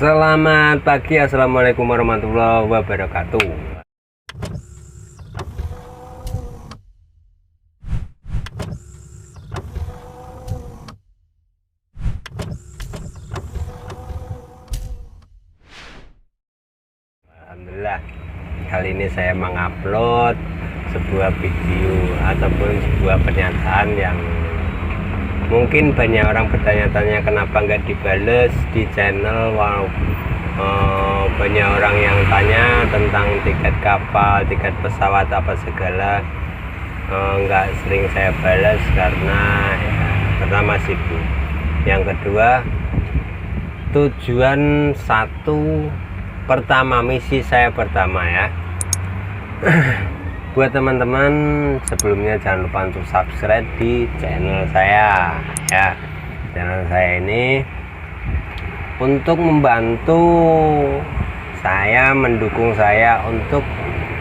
Selamat pagi, assalamualaikum warahmatullahi wabarakatuh. Alhamdulillah, kali ini saya mengupload sebuah video ataupun sebuah pernyataan yang mungkin banyak orang bertanya-tanya kenapa nggak dibales di channel. Banyak orang yang tanya tentang tiket kapal, tiket pesawat apa segala. Nggak sering saya balas karena ya, pertama sibuk, yang kedua tujuan misi saya pertama ya. Buat teman-teman, sebelumnya jangan lupa untuk subscribe di channel saya ya. Channel saya ini untuk membantu saya, mendukung saya untuk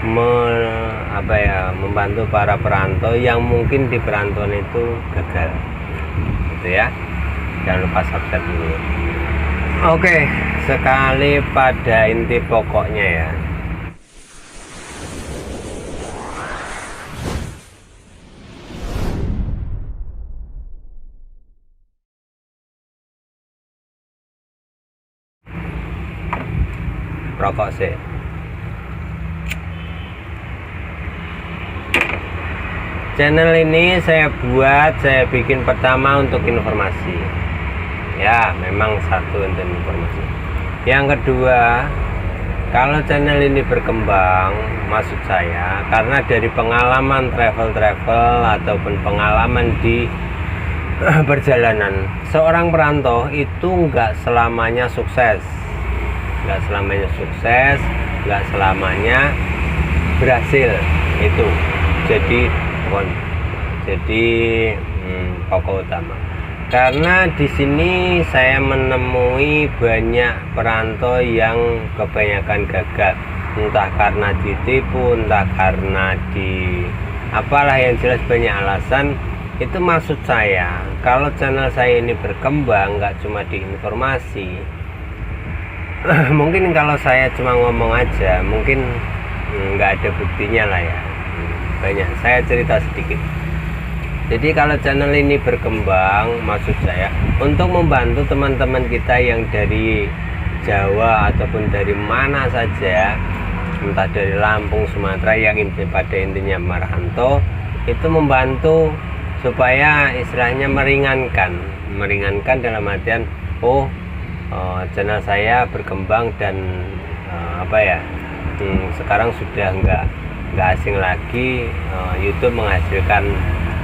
membantu para perantau yang mungkin di perantauan itu gagal gitu ya. Jangan lupa subscribe dulu. Oke, sekali pada inti pokoknya ya. Rokok sih. Channel ini saya bikin pertama untuk informasi. Ya, memang satu untuk informasi. Yang kedua, kalau channel ini berkembang, maksud saya karena dari pengalaman travel ataupun pengalaman di perjalanan, seorang perantau itu nggak selamanya sukses. Nggak selamanya berhasil itu jadi pokok utama. Karena di sini saya menemui banyak perantau yang kebanyakan gagal, entah karena ditipu, entah karena apalah, yang jelas banyak alasan. Itu maksud saya, kalau channel saya ini berkembang nggak cuma di informasi. Mungkin kalau saya cuma ngomong aja mungkin nggak ada buktinya lah ya. Banyak saya cerita sedikit. Jadi kalau channel ini berkembang, maksud saya untuk membantu teman-teman kita yang dari Jawa ataupun dari mana saja, entah dari Lampung, Sumatera, yang pada intinya merantau, itu membantu supaya istilahnya meringankan dalam artian channel saya berkembang dan sekarang sudah nggak asing lagi, YouTube menghasilkan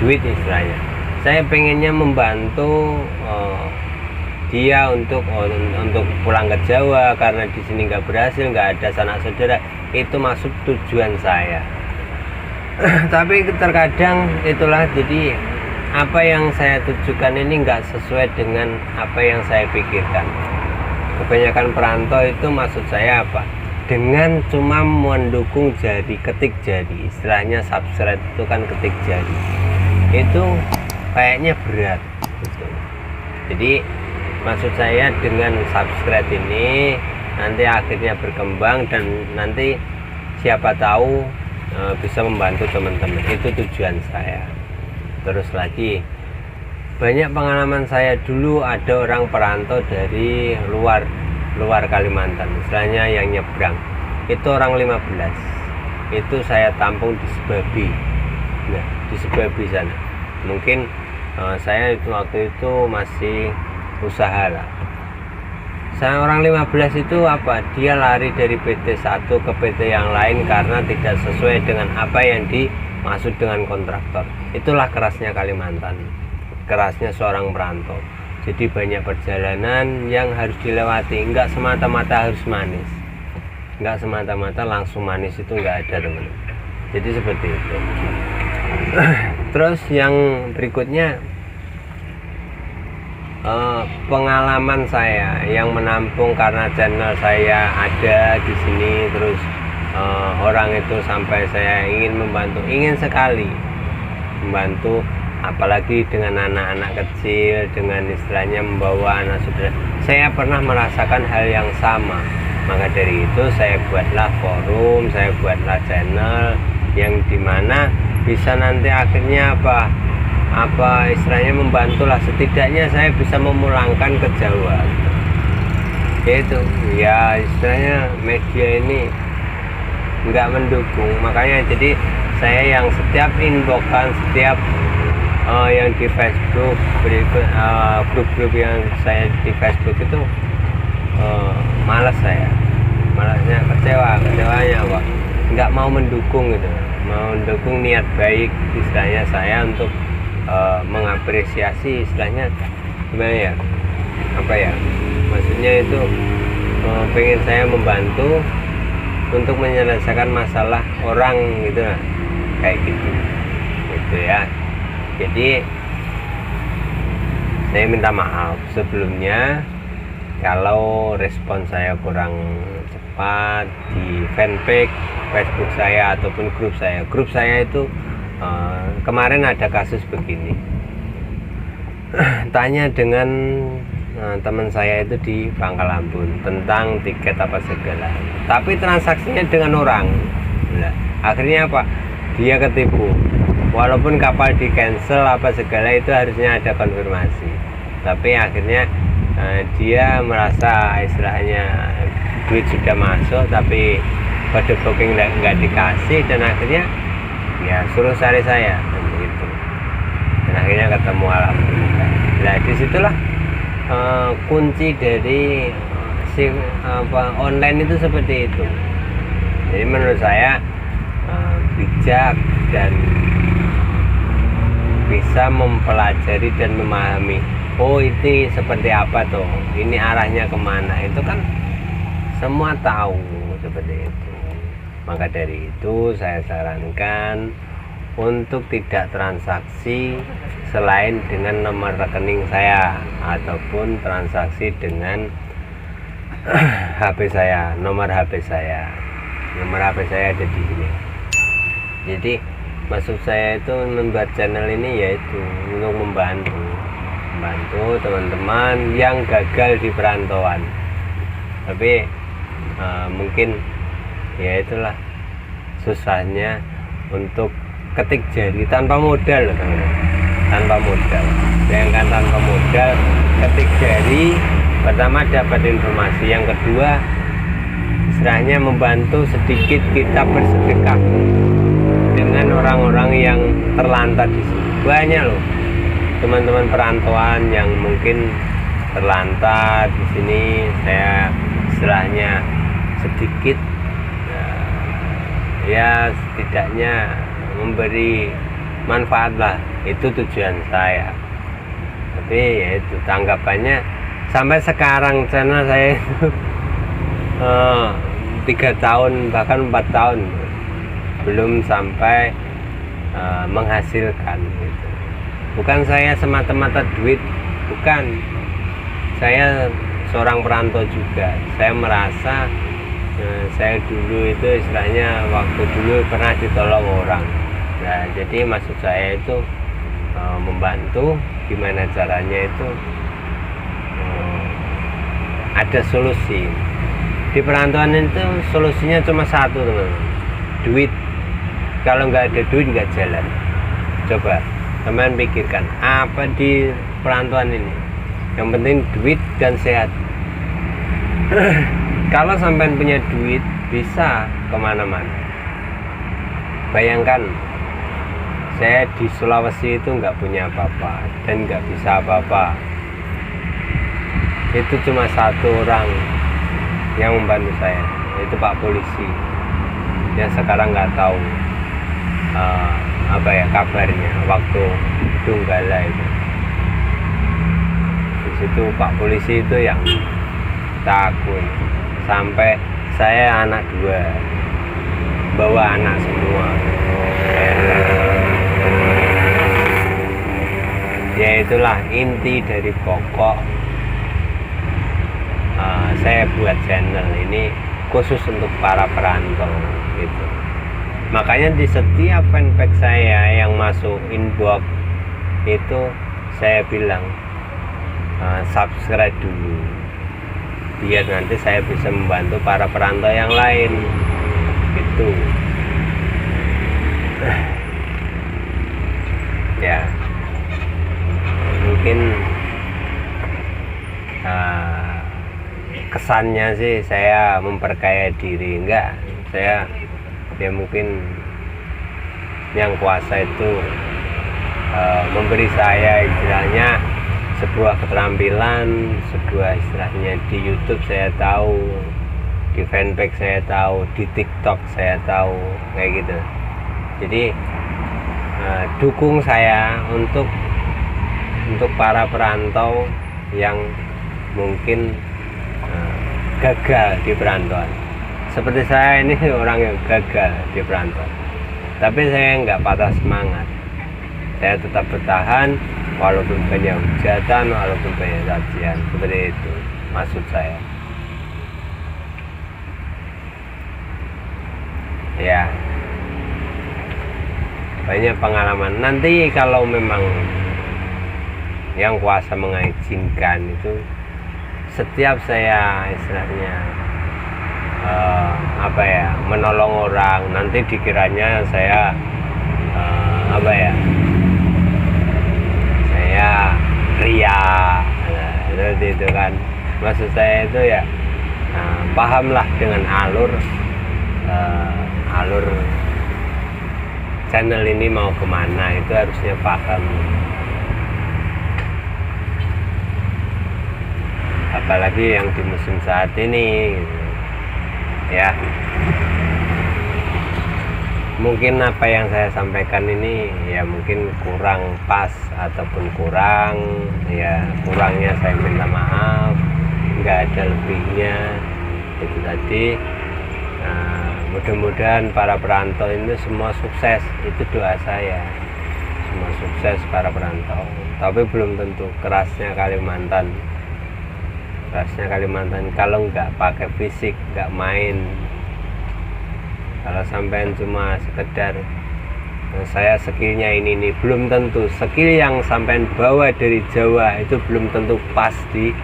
duit istilahnya. Saya pengennya membantu dia untuk pulang ke Jawa karena di sini nggak berhasil, nggak ada sanak saudara. Itu masuk tujuan saya. Tapi terkadang itulah, jadi apa yang saya tujukan ini nggak sesuai dengan apa yang saya pikirkan. Kebanyakan perantau itu maksud saya apa? Dengan cuma mendukung jari, ketik jari, istilahnya subscribe itu kan ketik jari, itu kayaknya berat gitu. Jadi maksud saya dengan subscribe ini nanti akhirnya berkembang dan nanti siapa tahu bisa membantu teman-teman. Itu tujuan saya. Terus lagi, banyak pengalaman saya dulu, ada orang perantau dari luar Kalimantan, istilahnya yang nyebrang, itu orang 15, itu saya tampung di Sebabi. Nah, di Sebabi sana mungkin saya waktu itu masih usaha lah. Saya orang 15 itu dia lari dari PT satu ke PT yang lain karena tidak sesuai dengan apa yang dimaksud dengan kontraktor. Itulah kerasnya Kalimantan, kerasnya seorang perantau. Jadi banyak perjalanan yang harus dilewati, nggak semata-mata harus manis, nggak semata-mata langsung manis, itu nggak ada teman. Jadi seperti itu. Terus yang berikutnya, pengalaman saya yang menampung karena channel saya ada di sini. Terus orang itu sampai saya ingin sekali membantu apalagi dengan anak-anak kecil, dengan istilahnya membawa anak saudara. Saya pernah merasakan hal yang sama. Maka dari itu saya buatlah forum, saya buatlah channel yang dimana bisa nanti akhirnya apa istilahnya membantulah, setidaknya saya bisa memulangkan kejauhan. Itu ya istilahnya media ini nggak mendukung, makanya jadi saya yang setiap inboxan, setiap yang di Facebook, grup-grup yang saya di Facebook itu malasnya kecewanya apa, nggak mau mendukung gitu, mau mendukung niat baik istilahnya saya untuk mengapresiasi istilahnya gimana ya, apa ya maksudnya itu pengen saya membantu untuk menyelesaikan masalah orang gitu lah, kayak gitu ya. Jadi saya minta maaf sebelumnya kalau respon saya kurang cepat di fanpage Facebook saya ataupun grup saya itu kemarin ada kasus begini. Tanya dengan teman saya itu di Pangkal Ambon tentang tiket apa segala, tapi transaksinya dengan orang. Nah, akhirnya apa, dia ketipu, walaupun kapal di cancel apa segala itu harusnya ada konfirmasi, tapi akhirnya dia merasa istilahnya duit sudah masuk tapi kode booking nggak dikasih, dan akhirnya ya suruh cari saya gitu. Dan akhirnya ketemu, alhamdulillah. Nah disitulah kunci dari online itu seperti itu. Jadi menurut saya bijak dan bisa mempelajari dan memahami, oh ini seperti apa toh, ini arahnya kemana, itu kan semua tahu seperti itu. Maka dari itu saya sarankan untuk tidak transaksi selain dengan nomor rekening saya ataupun transaksi dengan HP saya, nomor HP saya ada di sini. Jadi maksud saya itu membuat channel ini yaitu untuk membantu teman-teman yang gagal di perantauan, tapi mungkin ya itulah susahnya untuk ketik jari tanpa modal loh, tanpa modal. Bayangkan tanpa modal ketik jari, pertama dapat informasi, yang kedua istilahnya membantu sedikit kita bersedekah dengan orang-orang yang terlantar di sini. Banyak loh teman-teman perantauan yang mungkin terlantar di sini, saya istilahnya sedikit ya setidaknya memberi manfaat lah, itu tujuan saya. Tapi ya itu tanggapannya sampai sekarang channel saya itu 3 tahun bahkan 4 tahun belum sampai menghasilkan gitu. Bukan saya semata-mata duit, bukan. Saya seorang perantau juga. Saya merasa saya dulu itu istilahnya waktu dulu pernah ditolong orang. Nah, jadi maksud saya itu membantu, gimana caranya itu ada solusi. Di perantauan itu solusinya cuma satu, teman-teman, duit. Kalau nggak ada duit nggak jalan. Coba teman pikirkan apa di perantauan ini, yang penting duit dan sehat. Kalau sampai punya duit bisa kemana-mana. Bayangkan saya di Sulawesi itu nggak punya apa-apa dan nggak bisa apa-apa. Itu cuma satu orang yang membantu saya, yaitu Pak Polisi, yang sekarang nggak tahu apa ya kabarnya waktu Donggala itu. Di situ Pak Polisi itu yang takut, sampai saya anak 2 bawa anak semua. Ya itulah inti dari pokok saya buat channel ini khusus untuk para perantau gitu. Makanya di setiap fanpage saya yang masuk inbox itu saya bilang subscribe dulu, biar nanti saya bisa membantu para perantau yang lain gitu. Ya mungkin kesannya sih saya memperkaya diri, enggak, saya ya mungkin yang kuasa itu memberi saya istilahnya sebuah keterampilan, sebuah istilahnya di YouTube saya tahu, di fanpage saya tahu, di TikTok saya tahu, kayak gitu. Jadi dukung saya untuk para perantau yang mungkin gagal di perantauan. Seperti saya ini orang yang gagal di perantauan, tapi saya nggak patah semangat. Saya tetap bertahan walaupun banyak hujatan, walaupun banyak cacian. Seperti itu maksud saya. Ya, banyak pengalaman. Nanti kalau memang yang kuasa mengizinkan itu, setiap saya istilahnya menolong orang, nanti dikiranya saya saya ria, seperti itu kan. Maksud saya itu ya pahamlah dengan alur channel ini mau kemana, itu harusnya paham. Apalagi yang di musim saat ini gitu. Ya mungkin apa yang saya sampaikan ini ya mungkin kurang pas ataupun kurangnya saya minta maaf, nggak ada lebihnya itu tadi. Mudah-mudahan para perantau ini semua sukses, itu doa saya, semua sukses para perantau. Tapi belum tentu. Kerasnya Kalimantan kalau nggak pakai fisik, nggak main. Kalau sampean cuma sekedar saya skillnya ini nih, belum tentu skill yang sampean bawa dari Jawa itu belum tentu pas di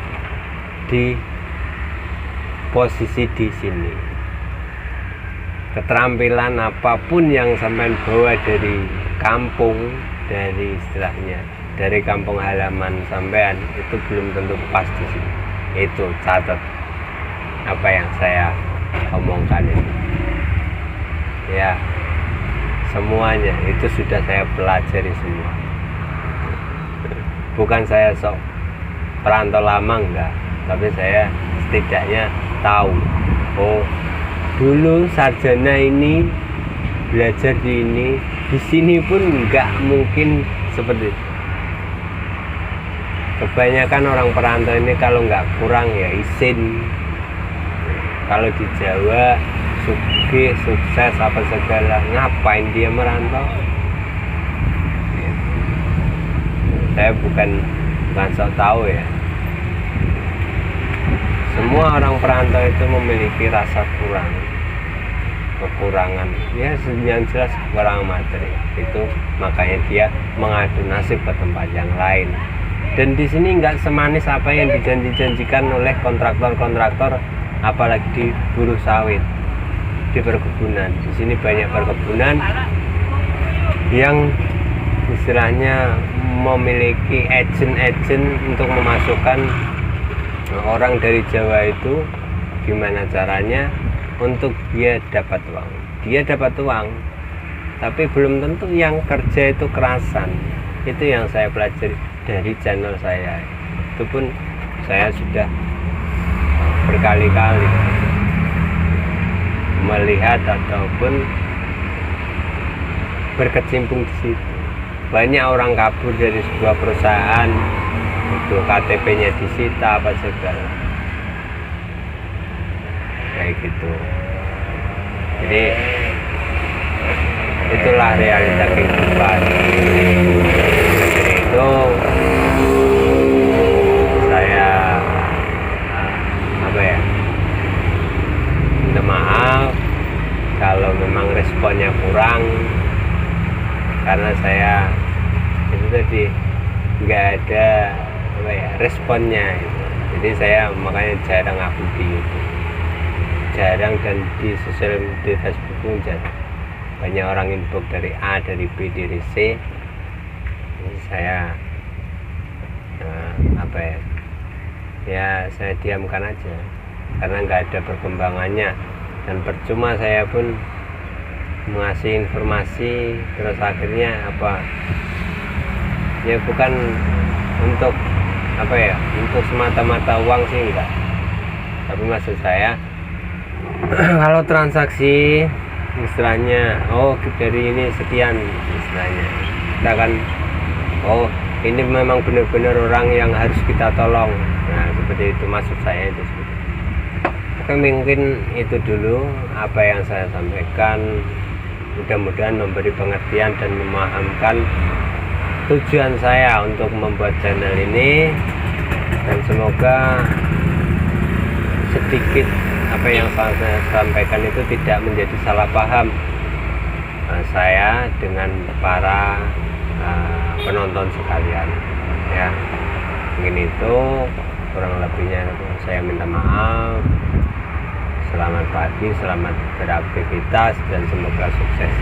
posisi di sini. Keterampilan apapun yang sampean bawa dari kampung, dari istilahnya dari kampung halaman sampean, itu belum tentu pas di sini. Itu catat apa yang saya omongkan ini. Ya, semuanya itu sudah saya pelajari semua. Bukan saya sok perantau lama, enggak, tapi saya setidaknya tahu, oh dulu sarjana ini belajar di sini pun enggak mungkin seperti itu. Kebanyakan orang perantau ini kalau nggak kurang ya isin. Kalau di Jawa sukses apa segala, ngapain dia merantau? Saya bukan sok tahu ya. Semua orang perantau itu memiliki rasa kekurangan. Ya yang jelas kekurangan materi. Itu makanya dia mengadu nasib ke tempat yang lain. Dan di sini nggak semanis apa yang dijanjikan oleh kontraktor, apalagi di buruh sawit, di perkebunan. Di sini banyak perkebunan yang istilahnya memiliki agen untuk memasukkan orang dari Jawa itu. Gimana caranya untuk dia dapat uang? Dia dapat uang, tapi belum tentu yang kerja itu kerasan. Itu yang saya pelajari dari channel saya. Itu pun saya sudah berkali-kali melihat ataupun berkecimpung di situ. Banyak orang kabur dari sebuah perusahaan, itu KTP-nya disita apa segala, kayak gitu. Jadi itulah realita kehidupan. Jadi itu saya minta maaf kalau memang responnya kurang, karena saya itu tadi responnya gitu. Jadi saya makanya jarang upload di YouTube, jarang, dan di sosial media Facebook pun jarang. Banyak orang inbox dari A, dari B, dari C. Jadi saya saya diamkan aja karena nggak ada perkembangannya, dan percuma saya pun mengasih informasi terus akhirnya ya bukan untuk untuk semata-mata uang sih, enggak, tapi maksud saya kalau transaksi istilahnya dari ini sekian istilahnya, kita kan ini memang benar-benar orang yang harus kita tolong. Nah seperti itu maksud saya itu. Oke, mungkin itu dulu apa yang saya sampaikan, mudah-mudahan memberi pengertian dan memahamkan tujuan saya untuk membuat channel ini, dan semoga sedikit apa yang saya sampaikan itu tidak menjadi salah paham saya dengan para penonton sekalian ya. Mungkin itu, kurang lebihnya saya minta maaf. Selamat pagi, selamat beraktivitas, dan semoga sukses.